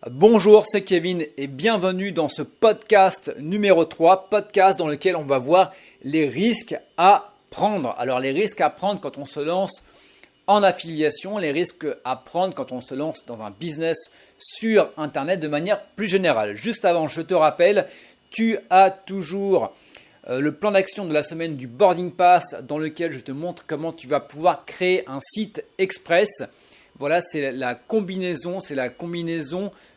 Bonjour, c'est Kevin et bienvenue dans ce podcast numéro 3, podcast dans lequel on va voir les risques à prendre. Alors les risques à prendre quand on se lance en affiliation, les risques à prendre quand on se lance dans un business sur Internet de manière plus générale. Juste avant, je te rappelle, tu as toujours le plan d'action de la semaine du Boarding Pass dans lequel je te montre comment tu vas pouvoir créer un site express. Voilà, c'est la combinaison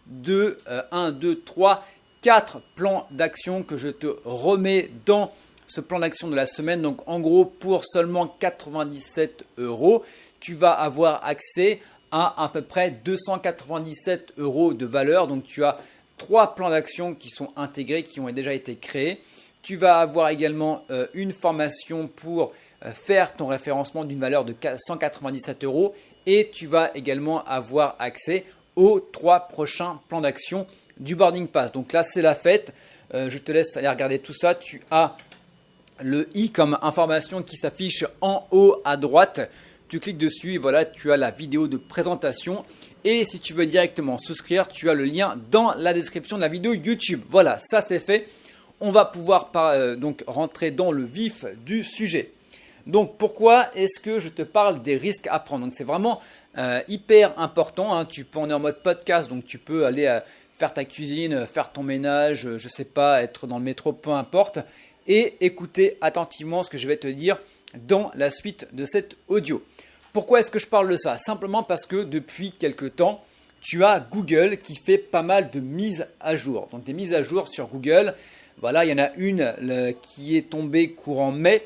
de 1, 2, 3, 4 plans d'action que je te remets dans ce plan d'action de la semaine. Donc en gros, pour seulement 97 €, tu vas avoir accès à peu près 297 € de valeur. Donc tu as 3 plans d'action qui sont intégrés, qui ont déjà été créés. Tu vas avoir également une formation pour faire ton référencement d'une valeur de 197 € et tu vas également avoir accès aux 3 prochains plans d'action du Boarding Pass. Donc là, c'est la fête. Je te laisse aller regarder tout ça. Tu as le i comme information qui s'affiche en haut à droite. Tu cliques dessus et voilà, tu as la vidéo de présentation. Et si tu veux directement souscrire, tu as le lien dans la description de la vidéo YouTube. Voilà, ça c'est fait. On va pouvoir donc rentrer dans le vif du sujet. Donc pourquoi est-ce que je te parle des risques à prendre? Donc c'est vraiment hyper important, hein. On est en mode podcast, donc tu peux aller faire ta cuisine, faire ton ménage, je ne sais pas, être dans le métro, peu importe, et écouter attentivement ce que je vais te dire dans la suite de cet audio. Pourquoi est-ce que je parle de ça? Simplement parce que depuis quelques temps, tu as Google qui fait pas mal de mises à jour. Donc des mises à jour sur Google, voilà, il y en a une qui est tombée courant mai,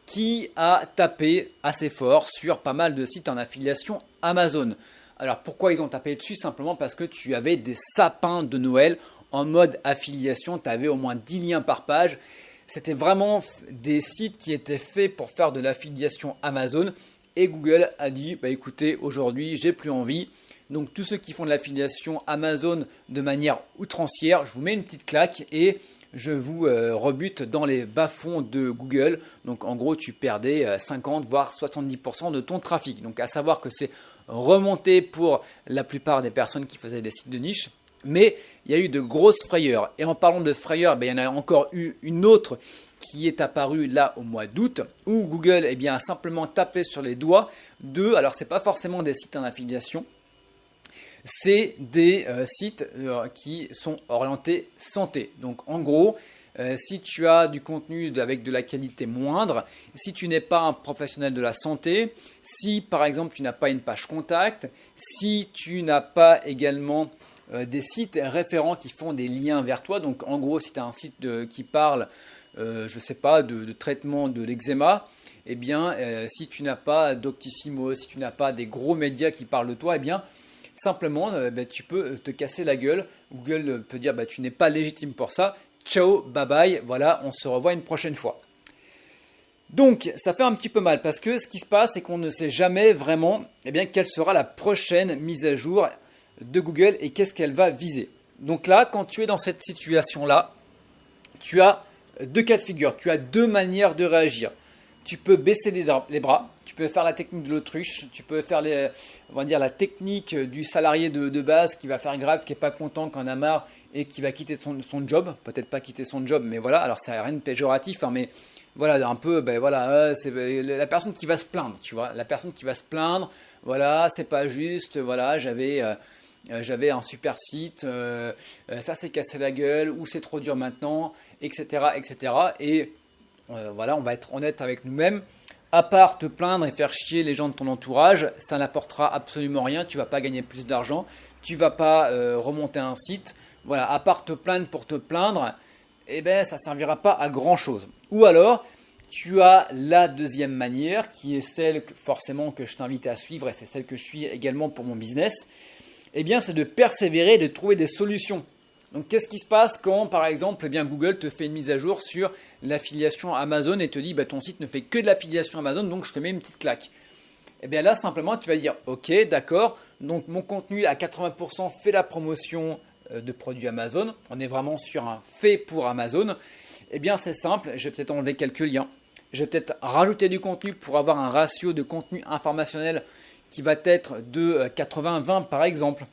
qui a tapé assez fort sur pas mal de sites en affiliation Amazon. Alors pourquoi ils ont tapé dessus? Simplement parce que tu avais des sapins de Noël en mode affiliation, tu avais au moins 10 liens par page. C'était vraiment des sites qui étaient faits pour faire de l'affiliation Amazon et Google a dit bah écoutez, aujourd'hui j'ai plus envie. Donc tous ceux qui font de l'affiliation Amazon de manière outrancière, je vous mets une petite claque et je vous rebute dans les bas-fonds de Google. Donc en gros, tu perdais 50 voire 70% de ton trafic. Donc à savoir que c'est remonté pour la plupart des personnes qui faisaient des sites de niche. Mais il y a eu de grosses frayeurs. Et en parlant de frayeurs, il y en a encore eu une autre qui est apparue là au mois d'août où Google a simplement tapé sur les doigts de, alors ce n'est pas forcément des sites en affiliation, c'est des sites qui sont orientés santé. Donc en gros, si tu as du contenu avec de la qualité moindre, si tu n'es pas un professionnel de la santé, si par exemple tu n'as pas une page contact, si tu n'as pas également des sites référents qui font des liens vers toi, donc en gros si tu as un site qui parle, je ne sais pas, de traitement de l'eczéma, eh bien si tu n'as pas Doctissimo, si tu n'as pas des gros médias qui parlent de toi, eh bien simplement, tu peux te casser la gueule. Google peut dire tu n'es pas légitime pour ça. Ciao, bye bye. Voilà, on se revoit une prochaine fois. Donc, ça fait un petit peu mal parce que ce qui se passe, c'est qu'on ne sait jamais vraiment quelle sera la prochaine mise à jour de Google et qu'est-ce qu'elle va viser. Donc là, quand tu es dans cette situation-là, tu as deux cas de figure. Tu as deux manières de réagir. Tu peux baisser les bras, tu peux faire la technique de l'autruche, tu peux faire la technique du salarié de base qui va faire grève, qui n'est pas content, qui en a marre et qui va quitter son job. Peut-être pas quitter son job, mais voilà, alors ça n'a rien de péjoratif, hein, mais voilà, un peu, c'est la personne qui va se plaindre, tu vois, la personne qui va se plaindre, voilà, c'est pas juste, voilà, j'avais un super site, ça s'est cassé la gueule, ou c'est trop dur maintenant, etc., etc. Et voilà, on va être honnête avec nous-mêmes. À part te plaindre et faire chier les gens de ton entourage, ça n'apportera absolument rien. Tu ne vas pas gagner plus d'argent. Tu ne vas pas remonter un site. Voilà, à part te plaindre pour te plaindre, ça ne servira pas à grand-chose. Ou alors, tu as la deuxième manière qui est celle forcément que je t'invite à suivre et c'est celle que je suis également pour mon business. C'est de persévérer et de trouver des solutions. Donc, qu'est-ce qui se passe quand, par exemple, Google te fait une mise à jour sur l'affiliation Amazon et te dit ton site ne fait que de l'affiliation Amazon, donc je te mets une petite claque. Là, simplement, tu vas dire ok, d'accord, donc mon contenu à 80% fait la promotion de produits Amazon. On est vraiment sur un fait pour Amazon. C'est simple, je vais peut-être enlever quelques liens. Je vais peut-être rajouter du contenu pour avoir un ratio de contenu informationnel qui va être de 80-20 par exemple.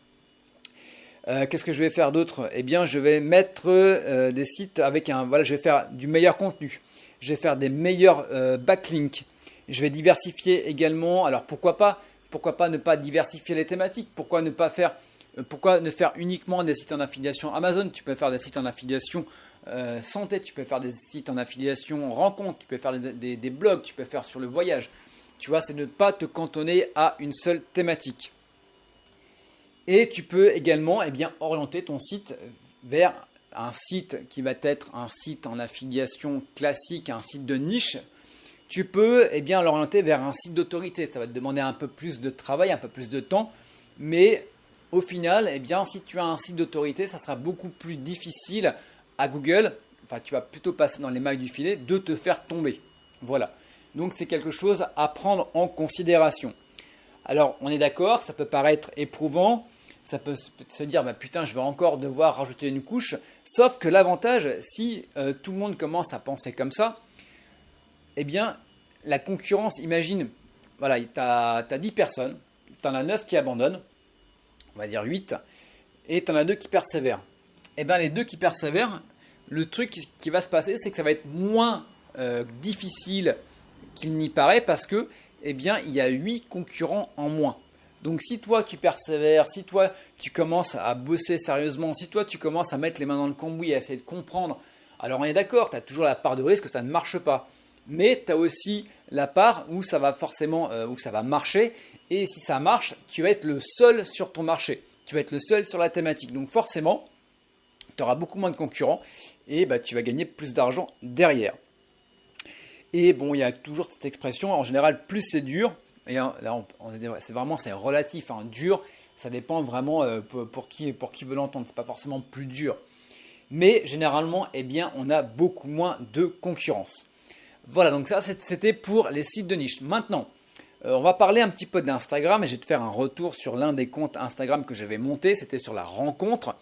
Qu'est-ce que je vais faire d'autre? Eh bien, je vais mettre des sites avec voilà, je vais faire du meilleur contenu. Je vais faire des meilleurs backlinks. Je vais diversifier également. Alors pourquoi pas ne pas diversifier les thématiques? Pourquoi ne faire uniquement des sites en affiliation Amazon? Tu peux faire des sites en affiliation santé, tu peux faire des sites en affiliation rencontre, tu peux faire des blogs, tu peux faire sur le voyage. Tu vois, c'est ne pas te cantonner à une seule thématique. Et tu peux également orienter ton site vers un site qui va être un site en affiliation classique, un site de niche. Tu peux l'orienter vers un site d'autorité. Ça va te demander un peu plus de travail, un peu plus de temps. Mais au final, si tu as un site d'autorité, ça sera beaucoup plus difficile à Google. Enfin, tu vas plutôt passer dans les mailles du filet de te faire tomber. Voilà. Donc, c'est quelque chose à prendre en considération. Alors, on est d'accord, ça peut paraître éprouvant. Ça peut se dire, putain, je vais encore devoir rajouter une couche. Sauf que l'avantage, si tout le monde commence à penser comme ça, la concurrence, imagine, voilà, tu as 10 personnes, tu en as 9 qui abandonnent, on va dire 8, et tu en as 2 qui persévèrent. Les 2 qui persévèrent, le truc qui va se passer, c'est que ça va être moins difficile qu'il n'y paraît parce que, il y a 8 concurrents en moins. Donc si toi tu persévères, si toi tu commences à bosser sérieusement, si toi tu commences à mettre les mains dans le cambouis, à essayer de comprendre, alors on est d'accord, tu as toujours la part de risque que ça ne marche pas. Mais tu as aussi la part où ça va forcément, où ça va marcher. Et si ça marche, tu vas être le seul sur ton marché. Tu vas être le seul sur la thématique. Donc forcément, tu auras beaucoup moins de concurrents et tu vas gagner plus d'argent derrière. Et bon, il y a toujours cette expression, en général, plus c'est dur. Et là, c'est relatif, hein. Dur, ça dépend vraiment pour qui veut l'entendre. C'est pas forcément plus dur. Mais généralement, on a beaucoup moins de concurrence. Voilà, donc ça c'était pour les sites de niche. Maintenant, on va parler un petit peu d'Instagram et je vais te faire un retour sur l'un des comptes Instagram que j'avais monté. C'était sur la rencontre.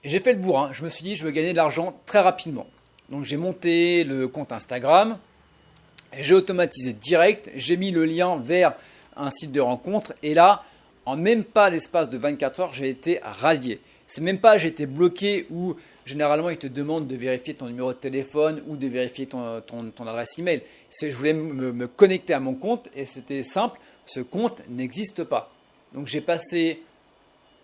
J'ai fait le bourrin. Je me suis dit, je veux gagner de l'argent très rapidement. Donc j'ai monté le compte Instagram. J'ai automatisé direct, j'ai mis le lien vers un site de rencontre et là, en même pas l'espace de 24 heures, j'ai été radié. C'est même pas j'ai été bloqué ou généralement ils te demandent de vérifier ton numéro de téléphone ou de vérifier ton adresse email. Je voulais me connecter à mon compte et c'était simple, ce compte n'existe pas. Donc j'ai passé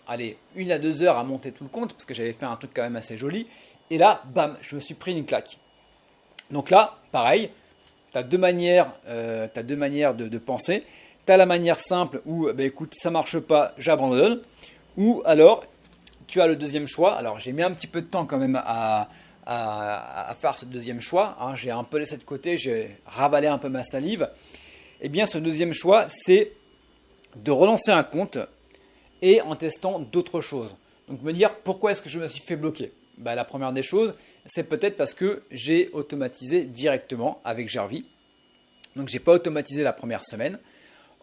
1 à 2 heures à monter tout le compte parce que j'avais fait un truc quand même assez joli. Et là, bam, je me suis pris une claque. Donc là, pareil. Tu as deux manières de penser. Tu as la manière simple où, écoute, ça ne marche pas, j'abandonne. Ou alors, tu as le deuxième choix. Alors, j'ai mis un petit peu de temps quand même à faire ce deuxième choix. Hein. J'ai un peu laissé de côté, j'ai ravalé un peu ma salive. Eh bien, ce deuxième choix, c'est de relancer un compte et en testant d'autres choses. Donc, me dire pourquoi est-ce que je me suis fait bloquer? La première des choses, c'est peut-être parce que j'ai automatisé directement avec Jarvis. Donc, je n'ai pas automatisé la première semaine.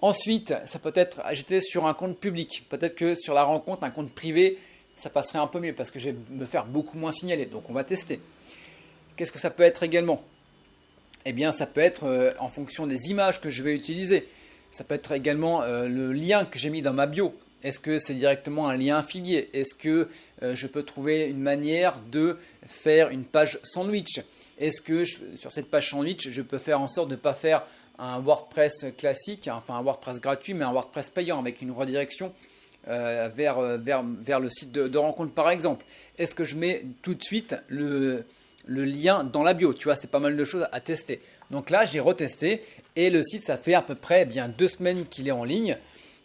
Ensuite, ça peut être, j'étais sur un compte public. Peut-être que sur la rencontre, un compte privé, ça passerait un peu mieux parce que je vais me faire beaucoup moins signaler. Donc, on va tester. Qu'est-ce que ça peut être également? Eh bien, ça peut être en fonction des images que je vais utiliser. Ça peut être également le lien que j'ai mis dans ma bio. Est-ce que c'est directement un lien affilié? Est-ce que je peux trouver une manière de faire une page sandwich? Est-ce que sur cette page sandwich, je peux faire en sorte de ne pas faire un WordPress classique, enfin un WordPress gratuit, mais un WordPress payant avec une redirection vers le site de rencontre par exemple? Est-ce que je mets tout de suite le lien dans la bio? Tu vois, c'est pas mal de choses à tester. Donc là, j'ai retesté et le site, ça fait à peu près 2 semaines qu'il est en ligne.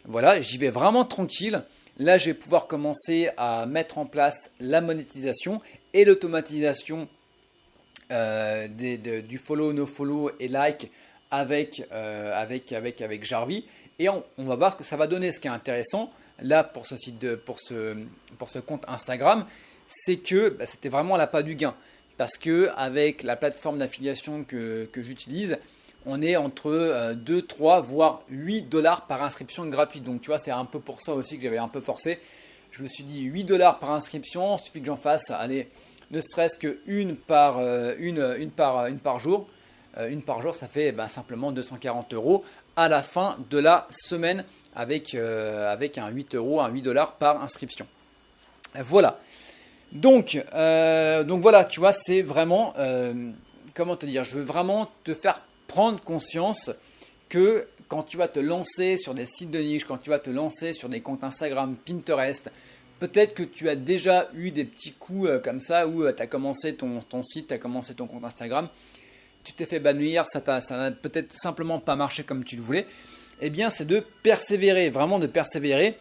Voilà, j'y vais vraiment tranquille. Là, je vais pouvoir commencer à mettre en place la monétisation et l'automatisation du follow, no follow et like avec Jarvis. Et on va voir ce que ça va donner. Ce qui est intéressant là pour ce compte Instagram, c'est que c'était vraiment l'appât du gain. Parce que avec la plateforme d'affiliation que j'utilise, on est entre 2, 3, voire 8 $ par inscription gratuite. Donc tu vois, c'est un peu pour ça aussi que j'avais un peu forcé. Je me suis dit 8 $ par inscription, il suffit que j'en fasse, allez, ne serait-ce qu'une par jour. Une par jour, ça fait simplement 240 € à la fin de la semaine avec un 8 € par inscription. Voilà. Donc voilà, tu vois, c'est vraiment, comment te dire, je veux vraiment te faire prendre conscience que quand tu vas te lancer sur des sites de niche, quand tu vas te lancer sur des comptes Instagram, Pinterest, peut-être que tu as déjà eu des petits coups comme ça où tu as commencé ton site, tu as commencé ton compte Instagram, tu t'es fait bannir, ça n'a peut-être simplement pas marché comme tu le voulais. Eh bien, c'est de persévérer, vraiment de persévérer.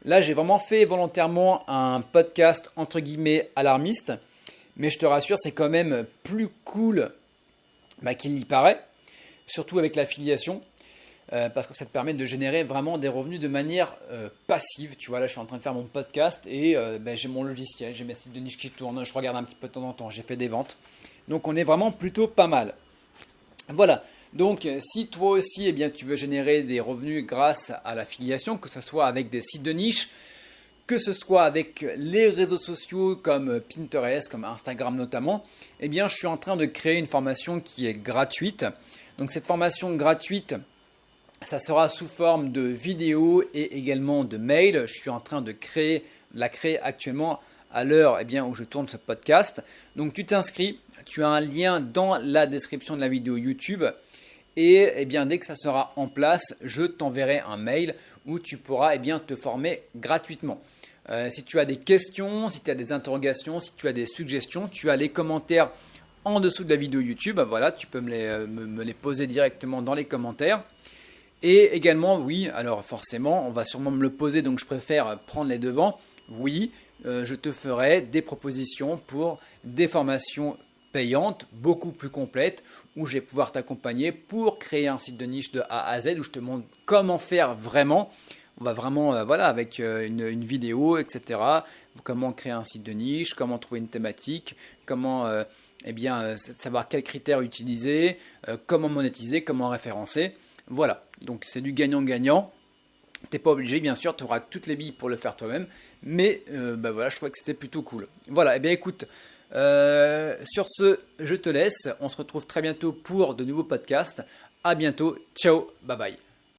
Là, j'ai vraiment fait volontairement un podcast entre guillemets alarmiste, mais je te rassure, c'est quand même plus cool qu'il y paraît, surtout avec l'affiliation, parce que ça te permet de générer vraiment des revenus de manière passive. Tu vois, là, je suis en train de faire mon podcast et j'ai mon logiciel, j'ai mes sites de niche qui tournent, je regarde un petit peu de temps en temps, j'ai fait des ventes. Donc, on est vraiment plutôt pas mal. Voilà. Donc, si toi aussi, eh bien, tu veux générer des revenus grâce à l'affiliation, que ce soit avec des sites de niche, que ce soit avec les réseaux sociaux comme Pinterest, comme Instagram notamment, eh bien, je suis en train de créer une formation qui est gratuite. Donc, cette formation gratuite, ça sera sous forme de vidéos et également de mails. Je suis en train de la créer actuellement à l'heure où je tourne ce podcast. Donc, tu t'inscris, tu as un lien dans la description de la vidéo YouTube. Et dès que ça sera en place, je t'enverrai un mail où tu pourras te former gratuitement. Si tu as des questions, si tu as des interrogations, si tu as des suggestions, tu as les commentaires en dessous de la vidéo YouTube. Voilà, tu peux me les poser directement dans les commentaires. Et également, oui, alors forcément, on va sûrement me le poser, donc je préfère prendre les devants. Oui, je te ferai des propositions pour des formations payante, beaucoup plus complète, où je vais pouvoir t'accompagner pour créer un site de niche de A à Z, où je te montre comment faire vraiment. On va vraiment, avec une vidéo, etc. Comment créer un site de niche, comment trouver une thématique, comment savoir quels critères utiliser, comment monétiser, comment référencer. Voilà, donc c'est du gagnant-gagnant. Tu n'es pas obligé, bien sûr, tu auras toutes les billes pour le faire toi-même, mais je trouvais que c'était plutôt cool. Voilà, écoute, sur ce, je te laisse. On se retrouve très bientôt pour de nouveaux podcasts. À bientôt. Ciao. Bye bye.